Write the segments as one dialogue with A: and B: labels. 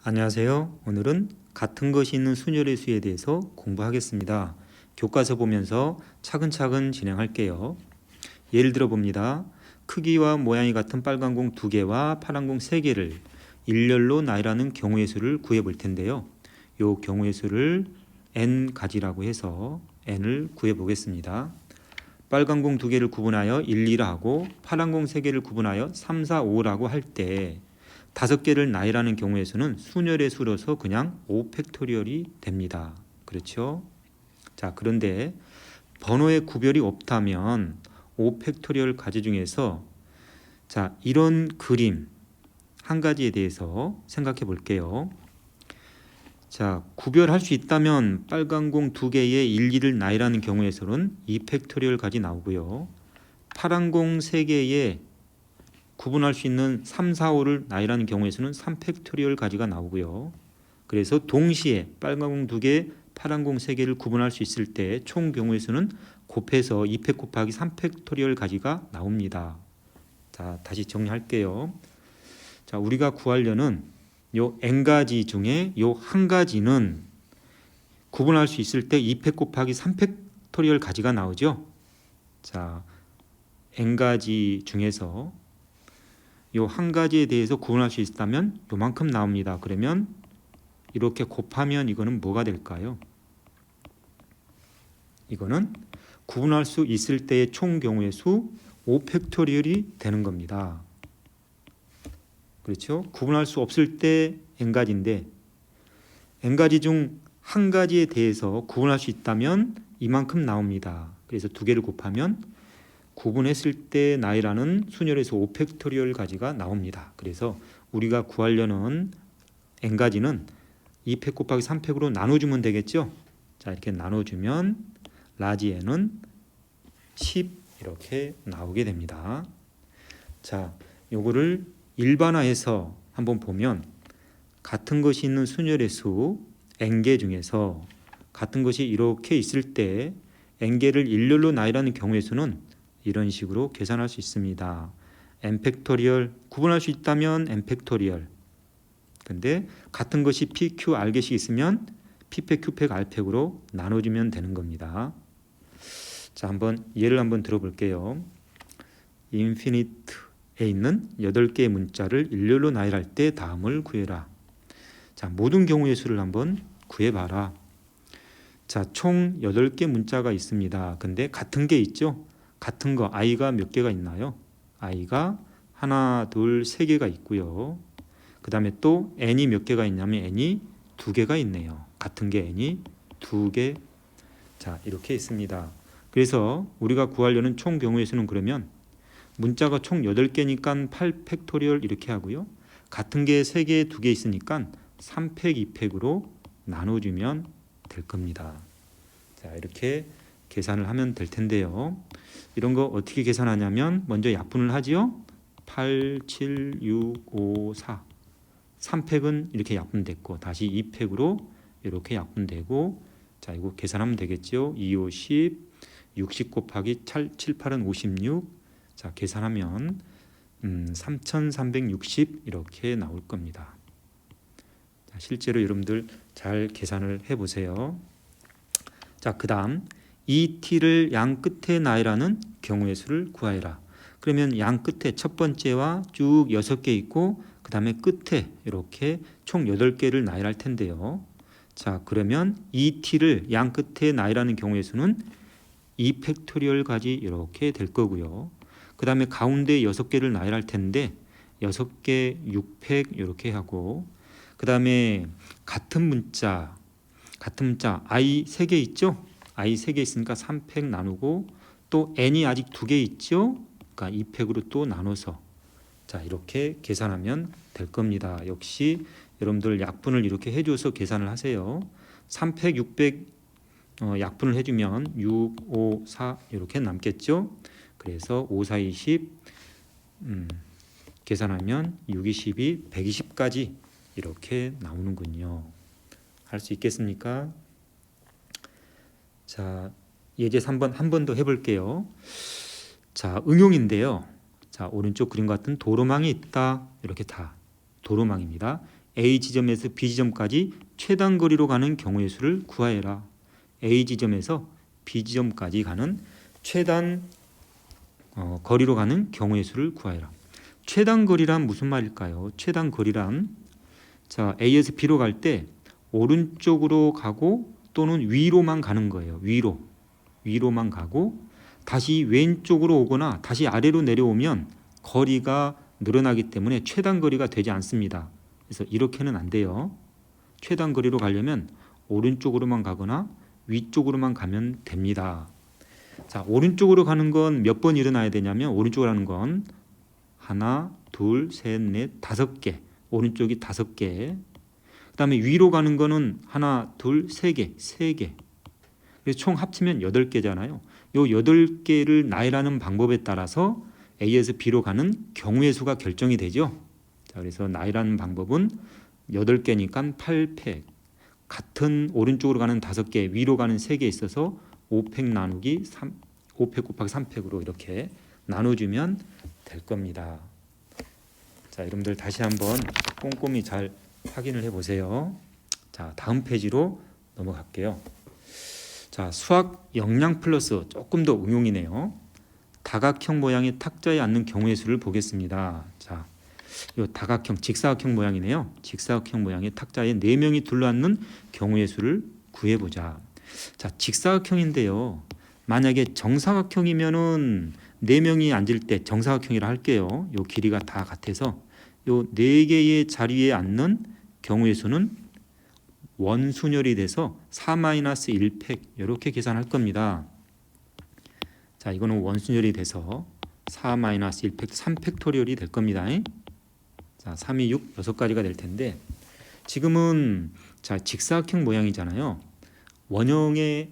A: 안녕하세요. 오늘은 같은 것이 있는 순열의 수에 대해서 공부하겠습니다. 교과서 보면서 차근차근 진행할게요. 예를 들어 봅니다. 크기와 모양이 같은 빨간 공 2개와 파란 공 3개를 일렬로 나열하는 경우의 수를 구해 볼 텐데요. 이 경우의 수를 n가지라고 해서 n을 구해 보겠습니다. 빨간 공 2개를 구분하여 1, 2라 하고 파란 공 3개를 구분하여 3, 4, 5라고 할 때 5개를 나열하는 경우의 수는 순열의 수로서 그냥 5팩토리얼이 됩니다. 그렇죠? 자, 그런데 번호의 구별이 없다면 5팩토리얼 가지 중에서 자, 이런 그림 한 가지에 대해서 생각해 볼게요. 자, 구별할 수 있다면 빨간 공 2개의 1, 2를 나열하는 경우에서는 2팩토리얼 가지 나오고요. 파란 공 3개의 구분할 수 있는 3, 4, 5를 나열하는 경우에서는 3팩토리얼 가지가 나오고요. 그래서 동시에 빨간 공 2개, 파란 공 3개를 구분할 수 있을 때 총 경우의 수는 곱해서 2팩 곱하기 3팩토리얼 가지가 나옵니다. 자, 다시 정리할게요. 자, 우리가 구하려는 요 n가지 중에 요 한 가지는 구분할 수 있을 때 2팩 곱하기 3팩토리얼 가지가 나오죠. 자, n가지 중에서 요 한 가지에 대해서 구분할 수 있다면 요만큼 나옵니다. 그러면 이렇게 곱하면 이거는 뭐가 될까요? 이거는 구분할 수 있을 때의 총 경우의 수 5팩토리얼이 되는 겁니다. 그렇죠? 구분할 수 없을 때 n가지인데 n가지 중 한 가지에 대해서 구분할 수 있다면 이만큼 나옵니다. 그래서 2개를 곱하면 구분했을 때 나열하는 순열에서 5팩토리얼 가지가 나옵니다. 그래서 우리가 구하려는 n가지는 2팩 곱하기 3팩으로 나눠주면 되겠죠. 자, 이렇게 나눠주면 라지 n은 10 이렇게 나오게 됩니다. 자, 요거를 일반화해서 한번 보면 같은 것이 있는 순열의 수 n개 중에서 같은 것이 이렇게 있을 때 n개를 일렬로 나열하는 경우의 수는 이런 식으로 계산할 수 있습니다. n팩토리얼 구분할 수 있다면 n팩토리얼. 근데 같은 것이 pq r개씩 있으면 p팩 q팩 r팩으로 나눠주면 되는 겁니다. 자, 한번 예를 한번 들어볼게요. 인피니트에 있는 8개의 문자를 일렬로 나열할 때 다음을 구해라. 자, 모든 경우의 수를 한번 구해봐라. 자, 총 8개 문자가 있습니다. 근데 같은 게 있죠? 같은 거 i가 몇 개가 있나요? i가 하나, 둘, 세 개가 있고요. 그 다음에 또 n이 몇 개가 있냐면 n이 2개가 있네요. 같은 게 n이 2개. 자, 이렇게 있습니다. 그래서 우리가 구하려는 총 경우의 수는 그러면 문자가 총 8개니까 8팩토리얼 이렇게 하고요. 같은 게 3개, 2개 있으니까 3팩, 2팩으로 나눠주면 될 겁니다. 자, 이렇게 계산을 하면 될 텐데요. 이런 거 어떻게 계산하냐면 먼저 약분을 하지요. 8, 7, 6, 5, 4 3팩은 이렇게 약분됐고 다시 2팩으로 이렇게 약분되고 자, 이거 계산하면 되겠죠. 2, 5, 10 60 곱하기 7, 8은 56 자, 계산하면 3360 이렇게 나올 겁니다. 자, 실제로 여러분들 잘 계산을 해보세요. 자, 그 다음 이 t를 양 끝에 나열하는 경우의 수를 구하여라. 그러면 양 끝에 첫 번째와 쭉 6개 있고 그 다음에 끝에 이렇게 총 8개를 나열할 텐데요. 자, 그러면 이 t를 양 끝에 나열하는 경우의 수는 2팩토리얼 가지 이렇게 될 거고요. 그 다음에 가운데 6개를 나열할 텐데 6개 6팩 이렇게 하고 그 다음에 같은 문자 i 3개 있죠? i 3개 있으니까 3팩 나누고 또 n이 아직 2개 있죠? 그러니까 2팩으로 또 나눠서 자, 이렇게 계산하면 될 겁니다. 역시 여러분들 약분을 이렇게 해줘서 계산을 하세요. 3팩 6팩 약분을 해주면 6, 5, 4 이렇게 남겠죠? 그래서 5, 4, 20 계산하면 6, 22, 120까지 이렇게 나오는군요. 할 수 있겠습니까? 자, 예제 3번 한 번 더 해볼게요. 자, 응용인데요. 자, 오른쪽 그림 같은 도로망이 있다. 이렇게 다 도로망입니다. A 지점에서 B 지점까지 최단 거리로 가는 경우의 수를 구하여라. A 지점에서 B 지점까지 가는 최단 거리로 가는 경우의 수를 구하여라. 최단 거리란 무슨 말일까요? 최단 거리란 자 A에서 B로 갈 때 오른쪽으로 가고 또는 위로만 가는 거예요. 위로만 가고 다시 왼쪽으로 오거나 다시 아래로 내려오면 거리가 늘어나기 때문에 최단 거리가 되지 않습니다. 그래서 이렇게는 안 돼요. 최단 거리로 가려면 오른쪽으로만 가거나 위쪽으로만 가면 됩니다. 자, 오른쪽으로 가는 건 몇 번 일어나야 되냐면 오른쪽으로 가는 건 하나, 둘, 셋, 넷, 5개. 오른쪽이 5개. 그다음에 위로 가는 거는 하나, 둘, 3개, 3개. 그래서 총 합치면 8개잖아요. 요 8개를 나열하는 방법에 따라서 A에서 B로 가는 경우의 수가 결정이 되죠. 자, 그래서 나열하는 방법은 8개니까 8팩. 같은 오른쪽으로 가는 5개, 위로 가는 3개 있어서 5팩 나누기 5팩 곱하기 3팩으로 이렇게 나눠주면 될 겁니다. 자, 여러분들 다시 한번 꼼꼼히 잘 확인을 해보세요. 자, 다음 페이지로 넘어갈게요. 자, 수학 역량 플러스 조금 더 응용이네요. 다각형 모양의 탁자에 앉는 경우의 수를 보겠습니다. 자, 이 다각형, 직사각형 모양이네요. 직사각형 모양의 탁자에 4명이 둘러앉는 경우의 수를 구해보자. 자, 직사각형인데요. 만약에 정사각형이면은 4명이 앉을 때 정사각형이라 할게요. 요 길이가 다 같아서 요 4개의 자리에 앉는 경우의 수는 원순열이 돼서 4-1팩 이렇게 계산할 겁니다. 자, 이거는 원순열이 돼서 4-1팩 3팩토리얼이 될 겁니다. 자, 3, 2, 6, 6가지가 될 텐데 지금은 자, 직사각형 모양이잖아요. 원형의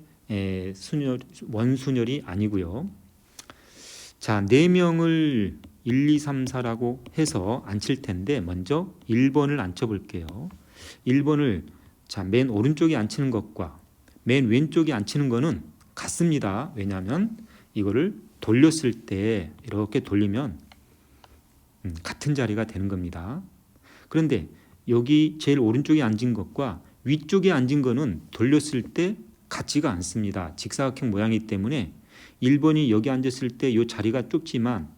A: 원순열이 아니고요. 자, 4명을 1, 2, 3, 4라고 해서 앉힐 텐데 먼저 1번을 앉혀 볼게요. 1번을 자, 맨 오른쪽에 앉히는 것과 맨 왼쪽에 앉히는 거는 같습니다. 왜냐하면 이거를 돌렸을 때 이렇게 돌리면 같은 자리가 되는 겁니다. 그런데 여기 제일 오른쪽에 앉은 것과 위쪽에 앉은 거는 돌렸을 때 같지가 않습니다. 직사각형 모양이기 때문에 1번이 여기 앉았을 때 이 자리가 좁지만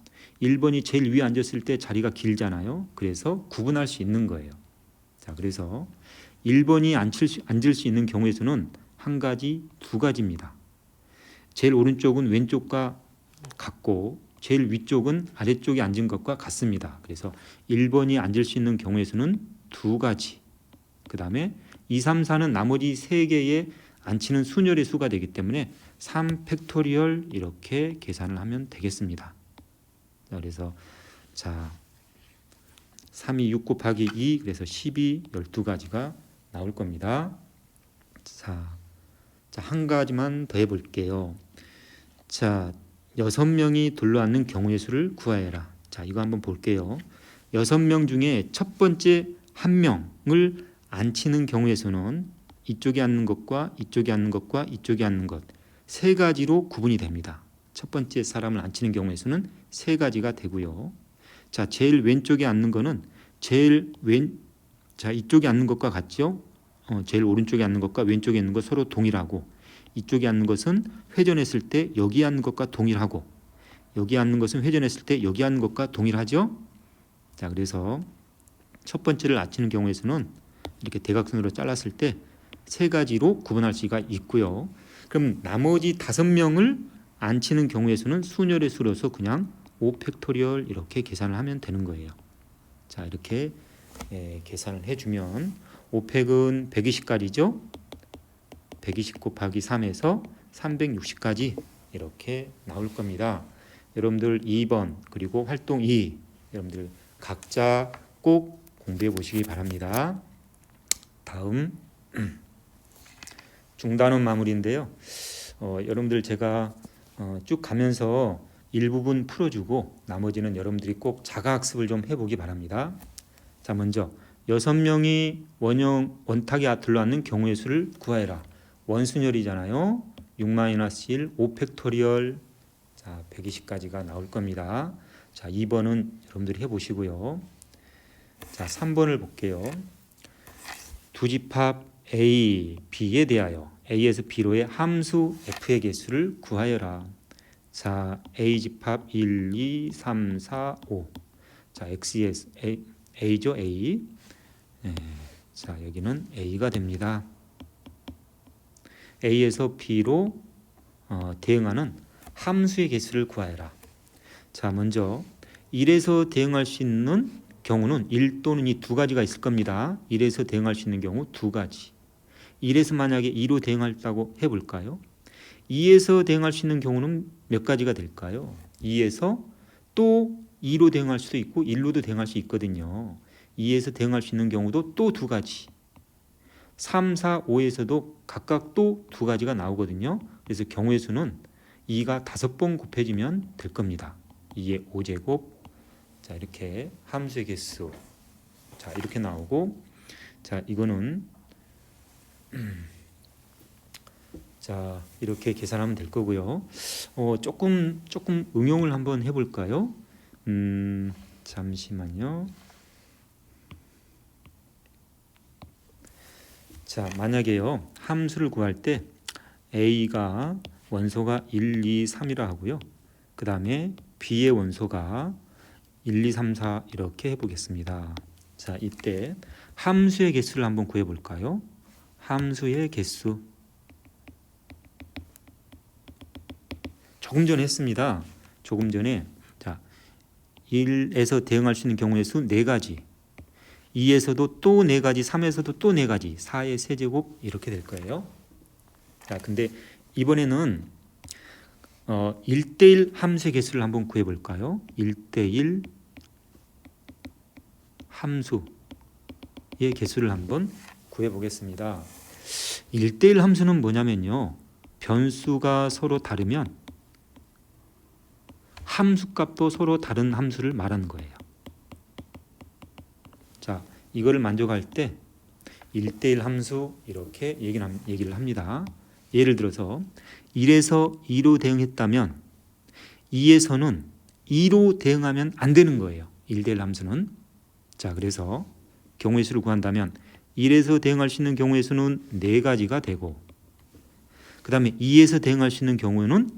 A: 1번이 제일 위에 앉았을 때 자리가 길잖아요. 그래서 구분할 수 있는 거예요. 자, 그래서 1번이 앉을 수 있는 경우의 수는 한 가지, 2가지입니다. 제일 오른쪽은 왼쪽과 같고 제일 위쪽은 아래쪽에 앉은 것과 같습니다. 그래서 1번이 앉을 수 있는 경우의 수는 2가지. 그 다음에 2, 3, 4는 나머지 3개의 앉히는 순열의 수가 되기 때문에 3팩토리얼 이렇게 계산을 하면 되겠습니다. 자, 그래서 자 3이 6 곱하기 2 그래서 12, 12가지가 나올 겁니다. 자, 한 가지만 더 해볼게요. 자, 6명이 둘러앉는 경우의 수를 구하여라. 자, 이거 한번 볼게요. 6명 중에 첫 번째 1명을 앉히는 경우의 수는 이쪽에 앉는 것과 이쪽에 앉는 것과 이쪽에 앉는 것 3가지로 구분이 됩니다. 첫 번째 사람을 앉히는 경우의 수는 3가지가 되고요. 자, 제일 왼쪽에 앉는 거는 자, 이쪽에 앉는 것과 같죠? 제일 오른쪽에 앉는 것과 왼쪽에 있는 것 서로 동일하고 이쪽에 앉는 것은 회전했을 때 여기 앉는 것과 동일하고 여기 앉는 것은 회전했을 때 여기 앉는 것과 동일하죠? 자, 그래서 첫 번째를 앉히는 경우에서는 이렇게 대각선으로 잘랐을 때 3가지로 구분할 수가 있고요. 그럼 나머지 5명을 앉히는 경우의 수는 순열의 수로서 그냥 5팩토리얼 이렇게 계산을 하면 되는 거예요. 자, 이렇게 계산을 해주면 5팩은 120가지죠. 120 곱하기 3에서 360까지 이렇게 나올 겁니다. 여러분들 2번 그리고 활동 2 여러분들 각자 꼭 공부해 보시기 바랍니다. 다음 중단원 마무리인데요. 여러분들 제가 쭉 가면서 일부분 풀어주고 나머지는 여러분들이 꼭 자가학습을 좀 해보기 바랍니다. 자, 먼저 6명이 원탁에 둘러앉는 경우의 수를 구하여라. 원순열이잖아요. 6-1 5팩토리얼 자 120까지가 나올 겁니다. 자, 2번은 여러분들이 해보시고요. 자, 3번을 볼게요. 두 집합 A, B에 대하여 A에서 B로의 함수 F의 개수를 구하여라. 자, A 집합 1, 2, 3, 4, 5. 자, X에서 A죠, A. 네. 자, 여기는 A가 됩니다. A에서 B로 대응하는 함수의 개수를 구하여라. 자, 먼저 1에서 대응할 수 있는 경우는 1 또는 이 두 가지가 있을 겁니다. 1에서 대응할 수 있는 경우 두 가지. 1에서 만약에 2로 대응한다고 해볼까요? 2에서 대응할 수 있는 경우는 몇 가지가 될까요? 2에서 또 2로 대응할 수도 있고 1로도 대응할 수 있거든요. 2에서 대응할 수 있는 경우도 또 두 가지. 3, 4, 5에서도 각각 또 두 가지가 나오거든요. 그래서 경우의 수는 2가 5번 곱해지면 될 겁니다. 2의 5제곱. 자, 이렇게 함수의 개수. 자, 이렇게 나오고, 자, 이거는 자, 이렇게 계산하면 될 거고요. 조금 응용을 한번 해볼까요? 잠시만요. 자, 만약에요, 함수를 구할 때 A가 원소가 1, 2, 3이라 하고요. 그 다음에 B의 원소가 1, 2, 3, 4 이렇게 해보겠습니다. 자, 이때 함수의 개수를 한번 구해볼까요? 함수의 개수. 조금 전에 했습니다. 조금 전에. 자, 1에서 대응할 수 있는 경우의 수 4가지. 2에서도 또 4가지, 3에서도 또 4가지, 4의 세제곱 이렇게 될 거예요. 자, 근데 이번에는 1대1 함수의 개수를 한번 구해볼까요? 1대1 함수의 개수를 한번 구해보겠습니다. 1대1 함수는 뭐냐면요, 변수가 서로 다르면 함수값도 서로 다른 함수를 말하는 거예요. 자, 이거를 만족할 때 1대1 함수 이렇게 얘기를 합니다. 예를 들어서 1에서 2로 대응했다면 2에서는 2로 대응하면 안 되는 거예요. 1대1 함수는. 자, 그래서 경우의 수를 구한다면 1에서 대응할 수 있는 경우의 수는 4가지가 되고, 그 다음에 2에서 대응할 수 있는 경우는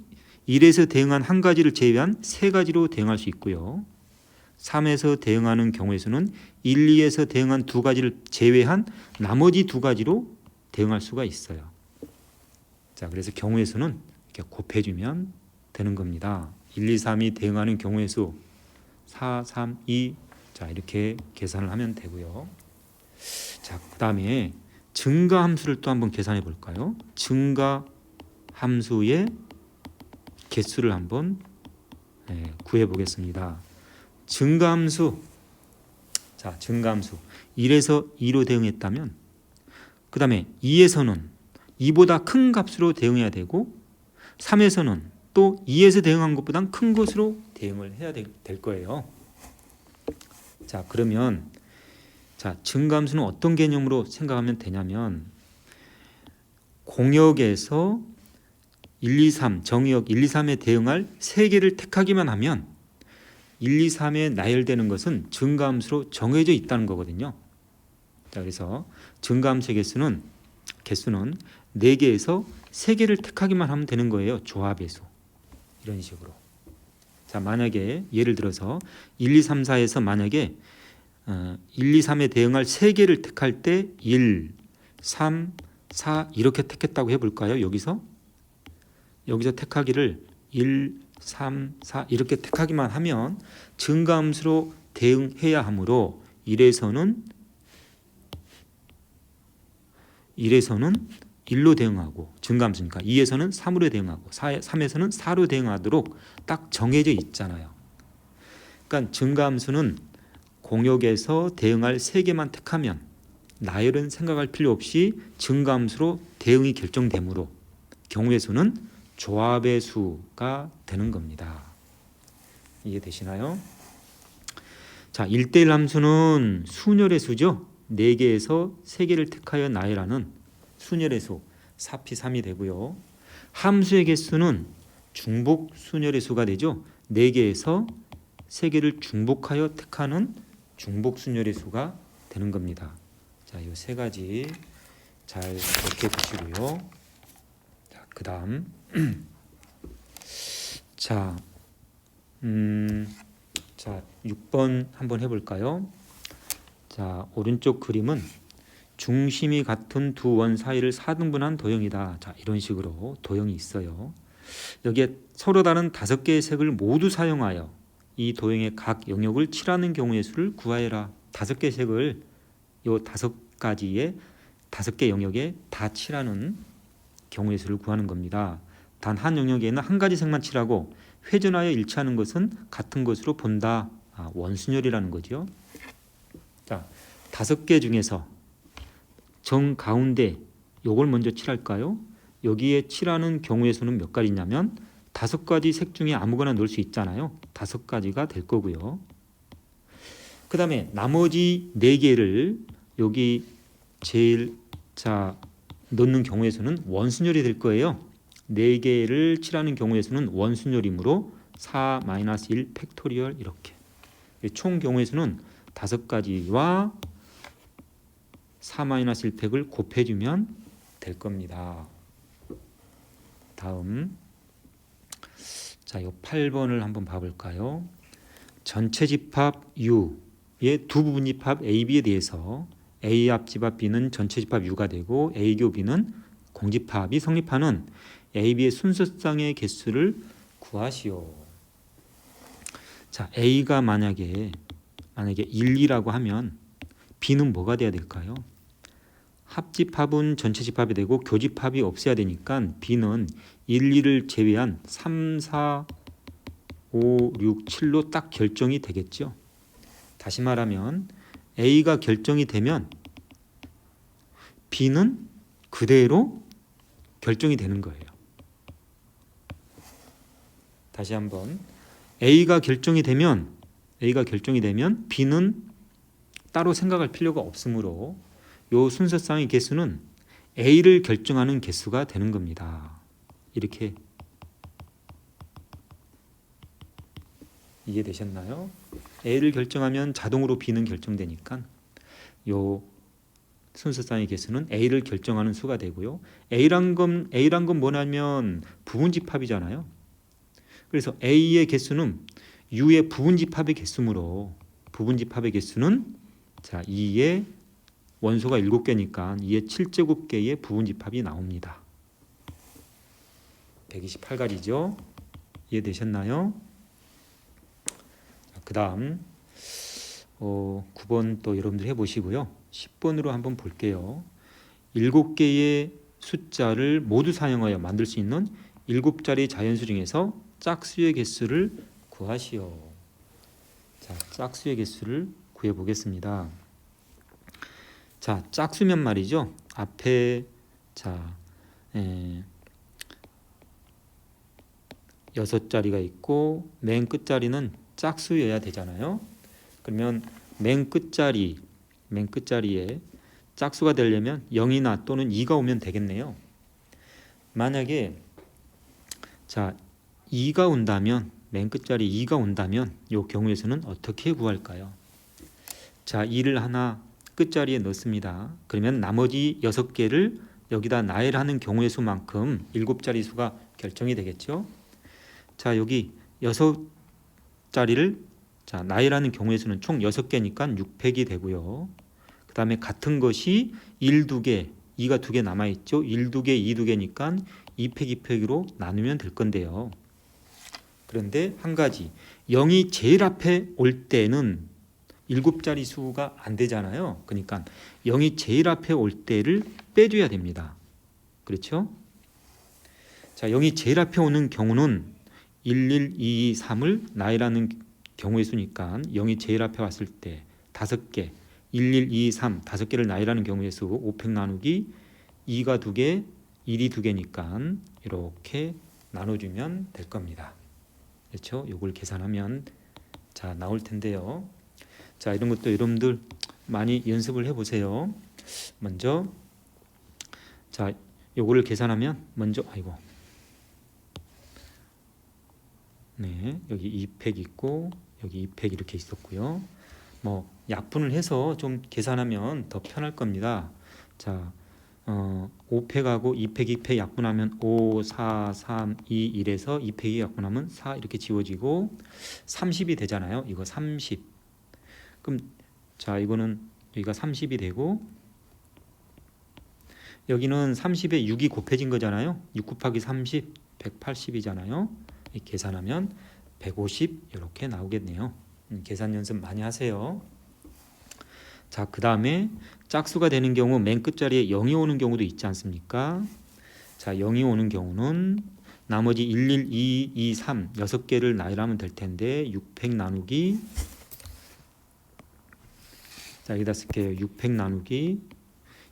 A: 1에서 대응한 한 가지를 제외한 3가지로 대응할 수 있고요. 3에서 대응하는 경우의 수는 1, 2에서 대응한 2가지를 제외한 나머지 2가지로 대응할 수가 있어요. 자, 그래서 경우의 수는 이렇게 곱해주면 되는 겁니다. 1, 2, 3이 대응하는 경우의 수 4, 3, 2. 자, 이렇게 계산을 하면 되고요. 자, 그 다음에 증가 함수를 또 한번 계산해 볼까요? 증가 함수의 개수를 한번 구해 보겠습니다. 증가함수. 자, 증가함수 1에서 2로 대응했다면 그 다음에 2에서는 2보다 큰 값으로 대응해야 되고, 3에서는 또 2에서 대응한 것보다 큰 것으로 대응을 해야 될 거예요. 자, 그러면 자, 증가함수는 어떤 개념으로 생각하면 되냐면, 공역에서 1, 2, 3, 정의역 1, 2, 3에 대응할 3개를 택하기만 하면 1, 2, 3에 나열되는 것은 증가함수로 정해져 있다는 거거든요. 자, 그래서 증가함수의 개수는 4개에서 3개를 택하기만 하면 되는 거예요. 조합의 수. 이런 식으로. 자, 만약에 예를 들어서 1, 2, 3, 4에서 만약에 1, 2, 3에 대응할 3개를 택할 때 1, 3, 4 이렇게 택했다고 해볼까요? 여기서 택하기를 1, 3, 4 이렇게 택하기만 하면 증가함수로 대응해야 하므로 1에서는 1로 대응하고, 증가함수니까 2에서는 3으로 대응하고 3에서는 4로 대응하도록 딱 정해져 있잖아요. 그러니까 증가함수는 공역에서 대응할 3개만 택하면 나열은 생각할 필요 없이 증가함수로 대응이 결정되므로 경우의 수는 조합의 수가 되는 겁니다. 이해되시나요? 자, 1대1 함수는 순열의 수죠. 4개에서 3개를 택하여 나열하는 순열의 수 4p3이 되고요. 함수의 개수는 중복 순열의 수가 되죠. 4개에서 3개를 중복하여 택하는 중복 순열의 수가 되는 겁니다. 자, 이 세 가지 잘 기억해 두시고요. 자, 그다음 자, 자, 6번 한번 해볼까요? 자, 오른쪽 그림은 중심이 같은 두 원 사이를 4등분한 도형이다. 자, 이런 식으로 도형이 있어요. 여기에 서로 다른 5개의 색을 모두 사용하여 이 도형의 각 영역을 칠하는 경우의 수를 구하여라. 5개의 색을 요 5가지의 5개 영역에 다 칠하는 경우의 수를 구하는 겁니다. 단 한 영역에는 한 가지 색만 칠하고 회전하여 일치하는 것은 같은 것으로 본다. 원순열이라는 거죠. 자, 5개 중에서 정 가운데 요걸 먼저 칠할까요? 여기에 칠하는 경우의 수는 몇 가지냐면 5가지 색 중에 아무거나 넣을 수 있잖아요. 5가지가 될 거고요. 그 다음에 나머지 4개를 여기 제일 넣는 경우의 수는 원순열이 될 거예요. 4개를 칠하는 경우의 수는 원순열이므로 4-1 팩토리얼 이렇게. 총 경우의 수는 5가지와 4-1팩을 곱해주면 될 겁니다. 다음 자, 이 8번을 한번 봐볼까요? 전체 집합 U의 두 부분 집합 A, B에 대해서 A 합집합 B는 전체 집합 U가 되고 A 교 B는 공집합이 성립하는 A, B의 순서쌍의 개수를 구하시오. 자, A가 만약에 1, 2라고 하면 B는 뭐가 돼야 될까요? 합집합은 전체 집합이 되고 교집합이 없어야 되니까 B는 1, 2를 제외한 3, 4, 5, 6, 7로 딱 결정이 되겠죠. 다시 말하면 A가 결정이 되면 B는 그대로 결정이 되는 거예요. 다시 한번 A가 결정이 되면 B는 따로 생각할 필요가 없으므로 요 순서쌍의 개수는 A를 결정하는 개수가 되는 겁니다. 이렇게 이해되셨나요? A를 결정하면 자동으로 B는 결정되니까 요 순서쌍의 개수는 A를 결정하는 수가 되고요. A란 건 뭐냐면 부분집합이잖아요. 그래서 A의 개수는 U의 부분집합의 개수므로 부분집합의 개수는 자 2의 원소가 7개니까 2의 7제곱개의 부분집합이 나옵니다. 128가지죠. 이해되셨나요? 그 다음 9번 또 여러분들 해보시고요. 10번으로 한번 볼게요. 7개의 숫자를 모두 사용하여 만들 수 있는 7자리 자연수 중에서 짝수의 개수를 구하시오. 자, 짝수의 개수를 구해보겠습니다. 자, 짝수면 말이죠. 앞에 6자리가 있고 맨 끝자리는 짝수여야 되잖아요. 그러면 맨 끝자리에 짝수가 되려면 0이나 또는 2가 오면 되겠네요. 만약에 2가 온다면 맨 끝자리 2가 온다면 이 경우에서는 어떻게 구할까요? 자, 2를 하나 끝자리에 넣습니다. 그러면 나머지 6개를 여기다 나열하는 경우의 수만큼 7자리 수가 결정이 되겠죠. 자, 여기 6자리를 나열하는 경우의 수는 총 6개니까 6팩이 되고요. 그 다음에 같은 것이 1, 2개, 2가 2개 남아있죠. 1, 2개, 2, 2개니까 2팩, 2팩으로 나누면 될 건데요. 그런데 한 가지 0이 제일 앞에 올 때는 7자리 수가 안 되잖아요. 그러니까 0이 제일 앞에 올 때를 빼줘야 됩니다. 그렇죠? 자, 0이 제일 앞에 오는 경우는 1, 1, 2, 2, 3을 나열하는 경우의 수니까 0이 제일 앞에 왔을 때 5개 1, 1, 2, 3 5개를 나열하는 경우의 수 5팩 나누기 2가 2개 1이 2개니까 이렇게 나눠주면 될 겁니다. 그렇죠? 이걸 계산하면 자 나올 텐데요. 자, 이런 것도 여러분들 많이 연습을 해보세요. 먼저 자 요거를 계산하면 먼저 네, 여기 2팩 있고 여기 2팩 이렇게 있었고요. 뭐 약분을 해서 좀 계산하면 더 편할 겁니다. 자, 5팩하고 2팩 2팩 약분하면 5, 4, 3, 2, 1에서 2팩이 약분하면 4 이렇게 지워지고 30이 되잖아요. 이거 30. 그럼 자, 이거는 여기가 30이 되고 여기는 30에 6이 곱해진 거잖아요. 6 곱하기 30, 180이잖아요. 계산하면 150 이렇게 나오겠네요. 계산 연습 많이 하세요. 자, 그 다음에 짝수가 되는 경우 맨 끝자리에 0이 오는 경우도 있지 않습니까? 자, 0이 오는 경우는 나머지 1, 1, 2, 2, 3 6개를 나열하면 될 텐데 6팩 나누기 자, 여기다 쓸게요. 6팩 나누기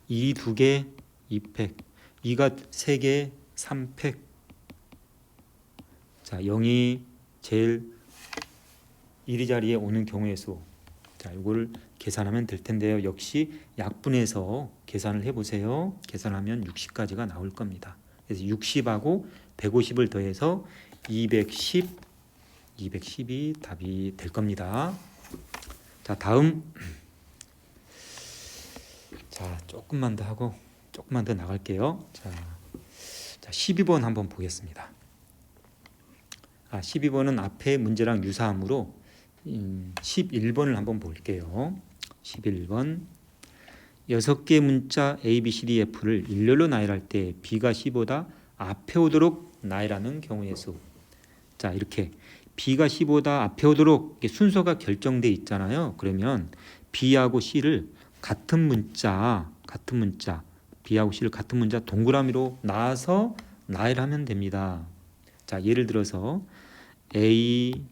A: 2, 2개 2팩 2가 3개 3팩 자, 0이 제일 1위 자리에 오는 경우의 수 자, 이걸 계산하면 될 텐데요. 역시 약분해서 계산을 해보세요. 계산하면 60까지가 나올 겁니다. 그래서 60하고 150을 더해서 210이 답이 될 겁니다. 자, 다음 자, 조금만 더 하고 조금만 더 나갈게요. 자 12번 한번 보겠습니다. 12번은 앞에 문제랑 유사하므로 11번을 한번 볼게요. 11번 6개 문자 A, B, C, D, F를 일렬로 나열할 때 B가 C보다 앞에 오도록 나열하는 경우의 수. 자, 이렇게 B가 C보다 앞에 오도록 순서가 결정돼 있잖아요. 그러면 B하고 C를 같은 문자 B하고 C를 같은 문자 동그라미로 나눠서 나열하면 됩니다. 자, 예를 들어서 A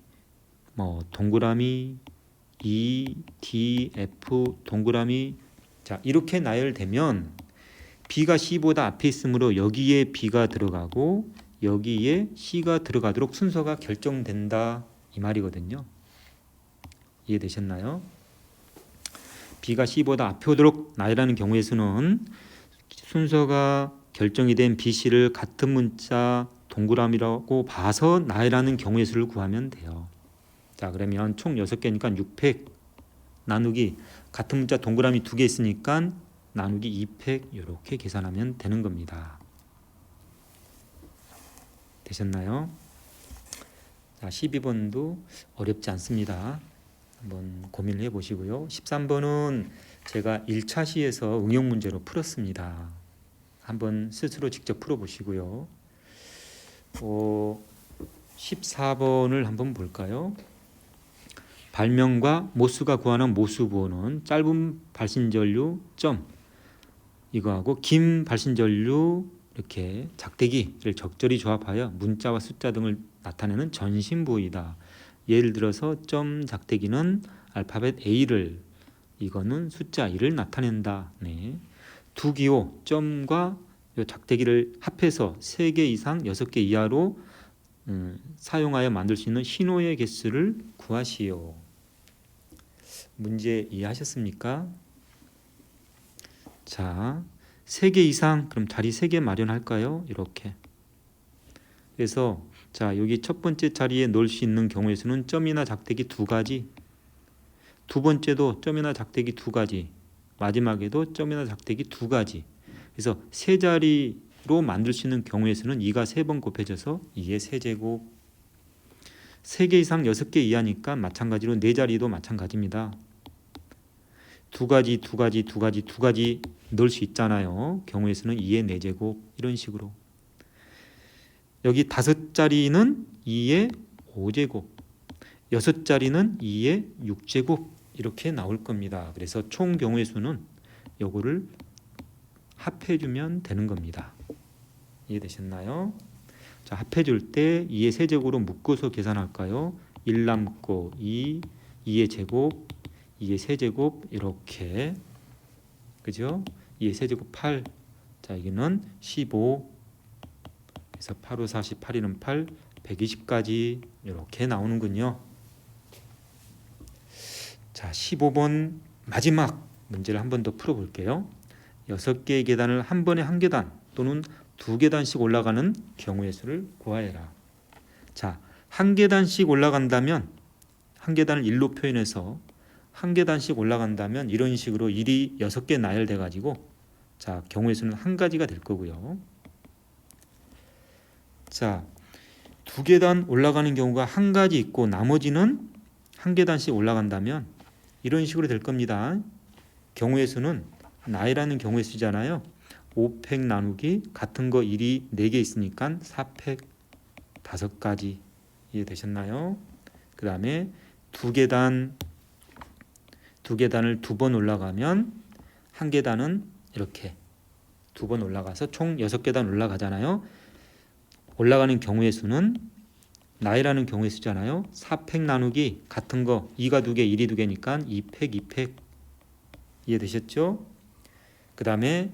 A: 동그라미 E, D, F 동그라미 자, 이렇게 나열되면 B가 C보다 앞에 있으므로 여기에 B가 들어가고 여기에 C가 들어가도록 순서가 결정된다 이 말이거든요. 이해되셨나요? B가 C보다 앞에 오도록 나열하는 경우의 수는 순서가 결정이 된 B, C를 같은 문자 동그라미라고 봐서 나열하는 경우의 수를 구하면 돼요. 자, 그러면 총 6개니까 6팩 나누기 같은 문자 동그라미 2개 있으니까 나누기 2팩 이렇게 계산하면 되는 겁니다. 되셨나요? 자, 12번도 어렵지 않습니다. 한번 고민을 해보시고요. 13번은 제가 1차 시에서 응용 문제로 풀었습니다. 한번 스스로 직접 풀어보시고요. 14번을 한번 볼까요? 발명과 모수가 구하는 모수부호는 짧은 발신전류 점 이거하고 긴 발신전류 이렇게 작대기를 적절히 조합하여 문자와 숫자 등을 나타내는 전신부호이다. 예를 들어서 점 작대기는 알파벳 A를 이거는 숫자 2를 나타낸다. 네. 두 기호 점과 작대기를 합해서 3개 이상 6개 이하로 사용하여 만들 수 있는 신호의 개수를 구하시오. 문제 이해하셨습니까? 자, 3개 이상 그럼 자리 3개 마련할까요? 이렇게. 그래서 자, 여기 첫 번째 자리에 놓을 수 있는 경우의 수는 점이나 작대기 2가지. 두 번째도 점이나 작대기 2가지. 마지막에도 점이나 작대기 2가지. 그래서 세 자리로 만들 수 있는 경우의 수는 2가 3번 곱해져서 2의 세제곱. 3개 이상 6개 이하니까 마찬가지로 4자리도 마찬가지입니다. 2가지 넣을 수 있잖아요. 경우의 수는 2의 4제곱 이런 식으로. 여기 5자리는 2의 5제곱, 6자리는 2의 6제곱 이렇게 나올 겁니다. 그래서 총 경우의 수는 요거를 합해주면 되는 겁니다. 이해되셨나요? 자, 합해줄 때 2의 세제곱으로 묶어서 계산할까요? 1 남고 2, 2의 제곱, 2의 세제곱 이렇게 그죠? 2의 세제곱 8. 자, 여기는 15. 그래서 8, 5, 40, 8, 2는 8, 120까지 이렇게 나오는군요. 자, 15번 마지막 문제를 한 번 더 풀어볼게요. 6개의 계단을 한 번에 한 계단 또는 2계단씩 올라가는 경우의 수를 구하여라. 자, 한 계단씩 올라간다면 한 계단을 1로 표현해서 한 계단씩 올라간다면 이런 식으로 일이 6개 나열돼 가지고 자, 경우의 수는 한 가지가 될 거고요. 자, 2계단 올라가는 경우가 한 가지 있고 나머지는 한 계단씩 올라간다면 이런 식으로 될 겁니다. 경우의 수는 나이라는 경우의 수잖아요. 5팩 나누기 같은 거 1이 4개 있으니까 4팩 5가지. 이해되셨나요? 그 다음에 2계단을 2번 올라가면 한 계단은 이렇게 2번 올라가서 총 6계단 올라가잖아요. 올라가는 경우의 수는 나이라는 경우의 수잖아요. 4팩 나누기 같은 거 2가 2개, 1이 2개니까 2팩, 2팩. 이해되셨죠? 그 다음에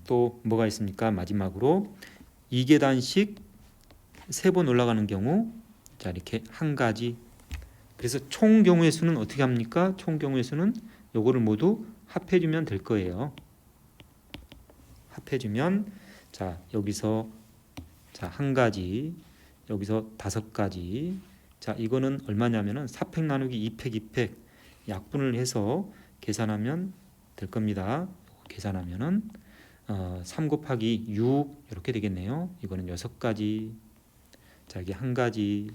A: 또 뭐가 있습니까? 마지막으로 2계단씩 3번 올라가는 경우 자, 이렇게 한 가지. 그래서 총 경우의 수는 어떻게 합니까? 총 경우의 수는 요거를 모두 합해주면 될 거예요. 합해주면 자, 여기서 자, 한 가지, 여기서 5가지. 자, 이거는 얼마냐면은 4팩 나누기 2팩 2팩 약분을 해서 계산하면 될 겁니다. 계산하면은 3 곱하기 6 이렇게 되겠네요. 이거는 6가지. 자, 이게 한 가지.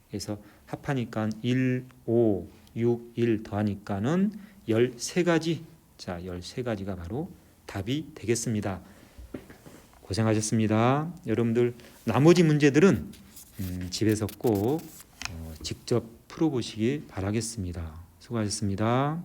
A: 그래서 합하니까 1, 5, 6, 1 더하니까는 13가지. 자, 13가지가 바로 답이 되겠습니다. 고생하셨습니다. 여러분들 나머지 문제들은 집에서 꼭 직접 풀어보시기 바라겠습니다. 수고하셨습니다.